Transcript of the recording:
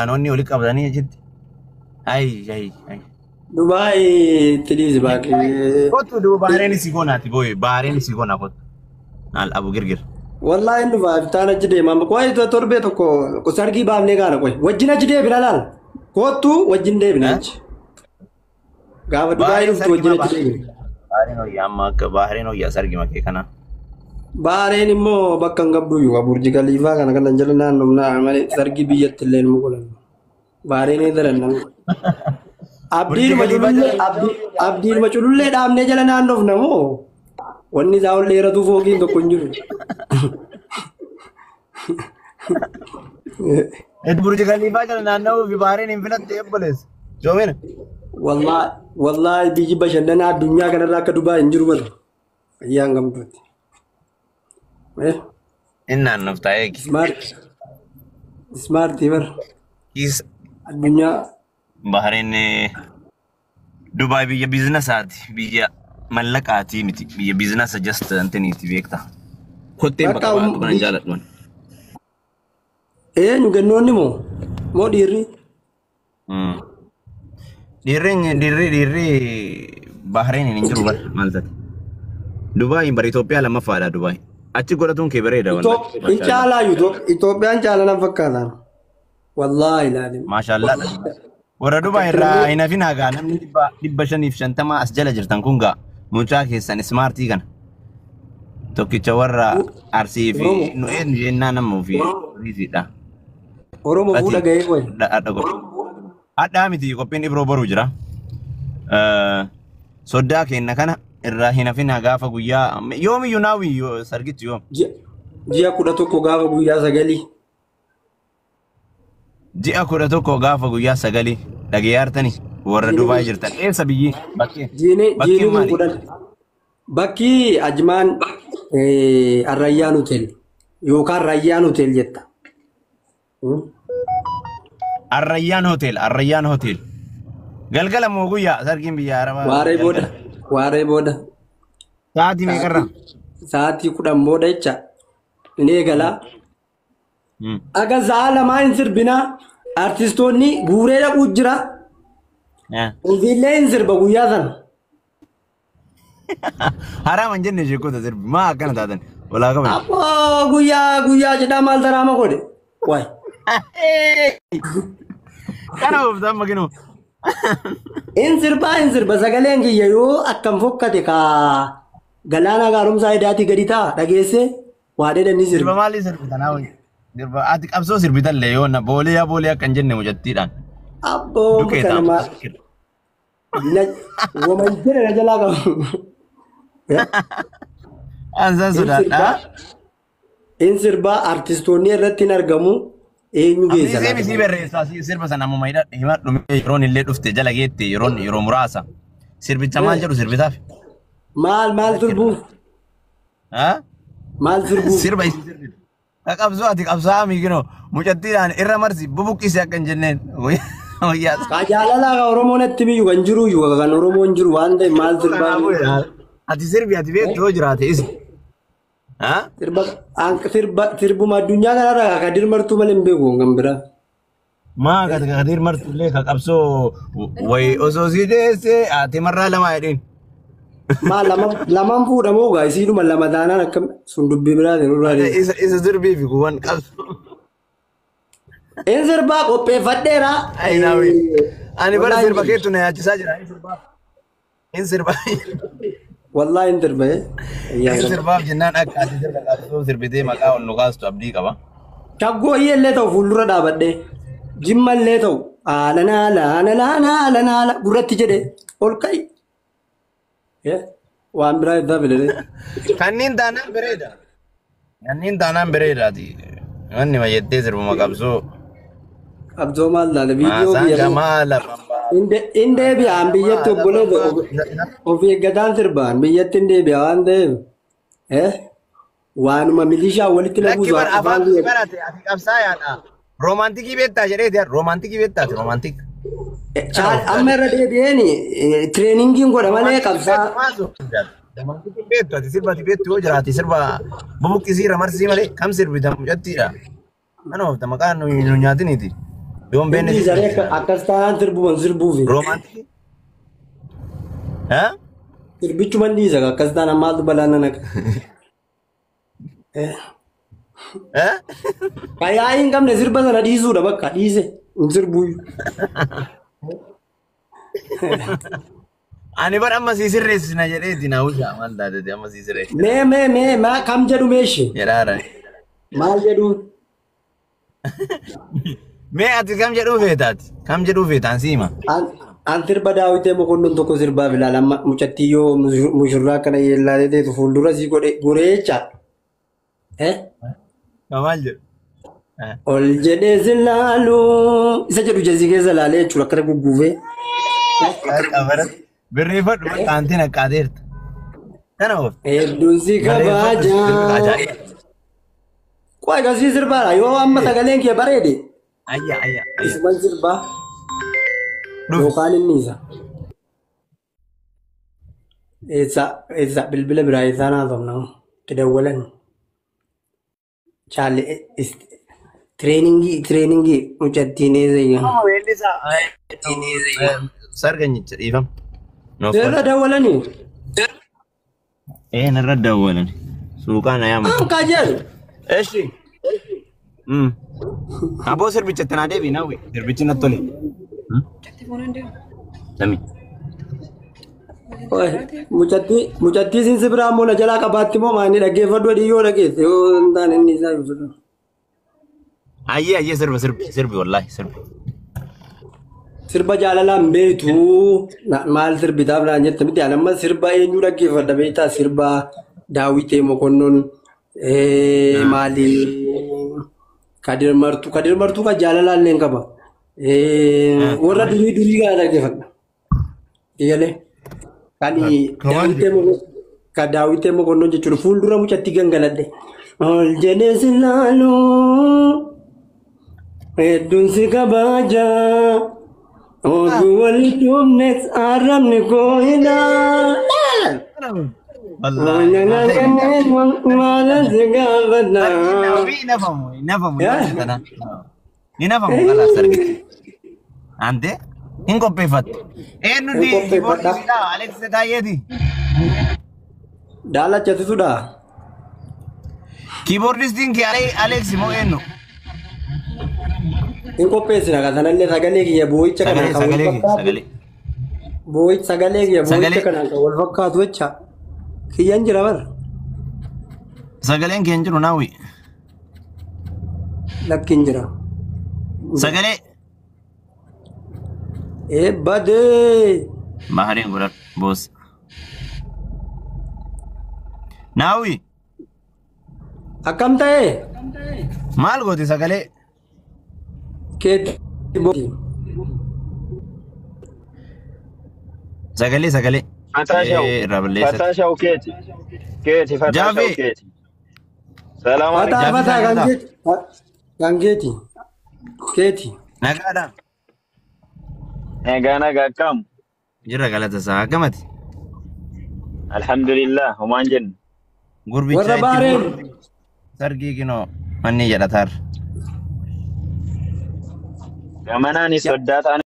Namoonni walitti qabatanii jetti. Ay. Dubai tiliis baaqee. Kottu Bahareen si goonaati booye Bahareen si goona kottu. Naal abu girgir. Wallahi inni baaftaan achi deema. Qoy torbee tokko sargii baafnee gaana qoy. Wajjin achi deebina laal. Kottu wajjin deebina achi. Gaafa Dubai dhuftu wajjin achi deebina. Bahareen hoyyaa amma akka Bahareen hoyyaa sargi makee kana. Bahareen immoo bakka hin qabdu iyyuu Burji Khaliifaa kana jala naannoo malee sargii biyyatti illee nu golan. Bahareen eedaran nan. Abdiin maculullee dhaabnee jala naannoof namoo. Wanni isaa ol dheeratu fooqiin tokko hin jiru. Burji Khaliifaa jala naanna'uu fi Bahareen hin filatte eebbolees. Joomina. Wallahi biyyi bashannanaa addunyaa kanarraa akka Dubai hin jiru bara. Ayyaan gamtuutti. Innaan nuuf taa'ee gi. Smartii bara. Addunyaa. Bahareen Dubai biyya biizinasaati. Biyya mallaqaatii miti. Biyya biizinasa just antiniiti beekta. Kotteen bakka baatu kanan jaaladhuun. Nu gannoonni moo dhiirri? Dhiirri Bahareen hin jiru bara maal ta'e. Dubai bara Itoophiyaa lammaffaadha Dubai. Achi godhatuun kee bareeda wallahi. In caalaa Itoophiyaan caalanan fakkaatan. Wallahi ilaalim. Maashaallah. Warra Dubai irraa hin hafin hagaa namni 550 as jala jirtan kun gaa mucaa keessan smartii kana. Tokkicha warra Arsii fi nu eenyu jennaa nama ofii riisiidha. Oromoo fuudha gahee qoy. Addaa miti qophiin Ibroo boruu jira. Soddaa kenna kana irraa hin hafin gaafa guyyaa yoomiyyuu naawwiyyuu sargichi yoom. Ji'a 11 gaafa guyyaa 9. Ji'a 11 gaafa guyyaa 9 dhageeyyaartani warra Dubai jirtan eessa biyyi bakkee maali? Bakki Ajmaan Arrayyaan Hotel yookaan Rayyaan Hotel jetta. Arrayyaan Hotel. Galgala moo guyyaa sargiin biyya Arabaa. Waaree booda. Sa'aatii meeqarra? Sa'aatii 10 booda jecha. Ni eegala. Aga sa'a lamaa hin sirbinaa. Artistoonni guuree dhaquu jira. Ofiillee hin sirba guyyaa sana. Haraam hin jenne sheekota sirbi maa akkana taatan walaa qaban. Abbaa guyyaa jedhaa maal daraama godhe. Waay. Kana ooftaan makinoo. In sirba sagaleen kiyya yoo akkam fokkate ka galaana gaarumsaa idaatii gadi ta'a dhageesse waa dheedanii sirba. Sirba maalii sirbi kanaa wayii? Sirba ati qabsoo sirbitallee yoo na boolee akka hin jenne mujattiidhaan. Abboo kanama. Woman jira na jalaa qabu. Ansaan sodaadhaa. In sirba artistoonni irratti hin argamu. Eenyu geessa? Amni si barreessaa sirba sana ammoo hima dhume yeroon illee dhufte jala geette yeroo muraasa. Sirbicha maal jedhu sirbitaaf? Maal sirbuuf? Maal sirbuuf? Sirba isi sirbitu. Qabsoo ati qabsaa miiginoo mucattiidhaan irra marsi bubuqqisi akka hin jenneen. Jaalalaa Oromoon itti biyyu kan jiru kan Oromoon jiru waan ta'eef maal sirbaa? Ati sirbi ati beektu yoo jiraate isi. Sirbuma addunyaa kanarraa ka dirmartuu malee hin beeku kan biraa. Maa ka dirmartuu illee ka qabsoo wayi osoo si deessee ati marraa lama jedheen. Maa lamaan fuudhamoo gaa isiidhuma lama taanaan akkam sun dubbii biraatiin irraa deema. Isa sirbii fi kuwwan qabsoo. In sirbaa qopheeffadheera. Ani bara sirba keettu na yaachisaa jira. In sirbaa. Wallahi in sirba. In sirbaaf jennaan akka ati sirba qabsoo sirbitee maqaa ol nu kaastu abdii qaba. Shaggooyyee illee ta'u fuuldura dhaabadhee. Jimma illee ta'u aalanaala gurratti jedhee ol ka'i. Waan biraa itti filee. Kanniin taanaan bareedaati. Wanni majettee sirbuma qabsoo. Qabsoo maal laala viidiyoo biyya. In deebi'aan biyyatti obbolee of eeggataan sirbaan biyyatti in deebi'a waan ta'eef. Waanuma milishaa walitti laguusu afaan barate ati qabsaa yaadha. Roomaantikii beektaa jedhee roomaantikii beektaati roomaantik. Amma irra deebi'eeni tireeningiin godha malee qabsaa. Roomaantikii beektu ati sirba ati beektu yoo jiraate sirba bubuqqisii ramarsii malee kam sirbita mucattiidha. Mana oofta maqaan nu nyaatiniiti. Yoon beenne Hindi zaree akkas ta'an sirbuman sirbuufi. romantic. Ha? Sirbichuma dhiisa akkas ta'an ammaatu balaa nana. Ha? Kayaa hin qabne sirba sana dhiisuudha bakka dhiise hin sirbuuyu. Ani bara amma sii sirreessina jedheeti na usha maal taatete amma sii sirreessina. Mee maa kam jedhu meeshe? Jedhaara. Maal jedhu? Mee ati kam jedhuu feetaati? Kam jedhuu feetaan siima? An sirba daawwitee boqonnoon tokko sirbaaf ilaala amma mucattiyyoo mushurraa kana yeellaalee teetu fuuldura sii goree jecha. Maal jedhu? Ol jedhee si laalu isa jedhu jazii keessa laalee jechuudha akkana gugguufee. Birreeffadhu qaantiin akkaateerta. Kana oof. Hedduun si kabajaa. Qoy gasii sirbaadha yoo amma sagaleen kee bareede. Ayya. Isuman sirbaa. Yookaan inni isa. Eessa bilbila biraa isaan haasofna. Tidawwalan. Chaalle tireeningii mucattiin eessa. Sarganyicha dhiifama. Irra dawwalanii. Narra dawwalani. Suuqaan ayyaama. Kaa jedhu. Eshi. Aboo sirbichatti naa deebii naawwi. Sirbichi natti tole. Sami. Mucattii siin sibiraa moo na jalaa qabaatti moo maani dhaggeeffadhu adii yoo dhageesse yoo hin taane inni isaa ibsatu. Ayyee sirbi wallaahi sirbi. Sirba jaalalaan beektu maal sirbitaaf naan jette miti amma sirba eenyu dhaggeeffadha beektaa sirba daawwitee mokonnoon maali kadir martuu kan jaalalaan leen qaba warra durii kana dhaggeeffadha digalee kan daawwitee mokonnoon jechuudha fuuldura mucatti gangaladhe ol jedhee si laalu hedduun si kabajaa. Odu walitum next Arab ni koina. Allah. Malah segala. Nafamu. Ina famu kalau sergi. Ante? Inko pefat. Nu di keyboard sudah Alex saya di. Dalam chat sudah. Keyboardistiin ki Alex mo enu. Inko pesina kasanallee sagalee kiyya boo'icha kanaan kan wal fakkaatu. Sagalee kiyya boo'icha kanaan kan wal fakkaatu jecha. Kiyyaan jira bara. Sagaleen kiyyan jiru naawwi. Lakkiin jira. Sagalee. Badee. Bahariin godhadhu boos. Naawwi. Akkam ta'e? Maal gooti sagalee? Keeti booti. Sagalee. Fatashaw keeti. Fatashaw keeti. Salaam alaikum. Fataa gangeeti. Keeti. Nagaadha. Nagaa kam. Jira galata isaa akkamati. Alhamdulillah homaan jenna. Gurbicha Warra baareen. Sargii kinoo manni jedhataar. Gamanaan soddaataan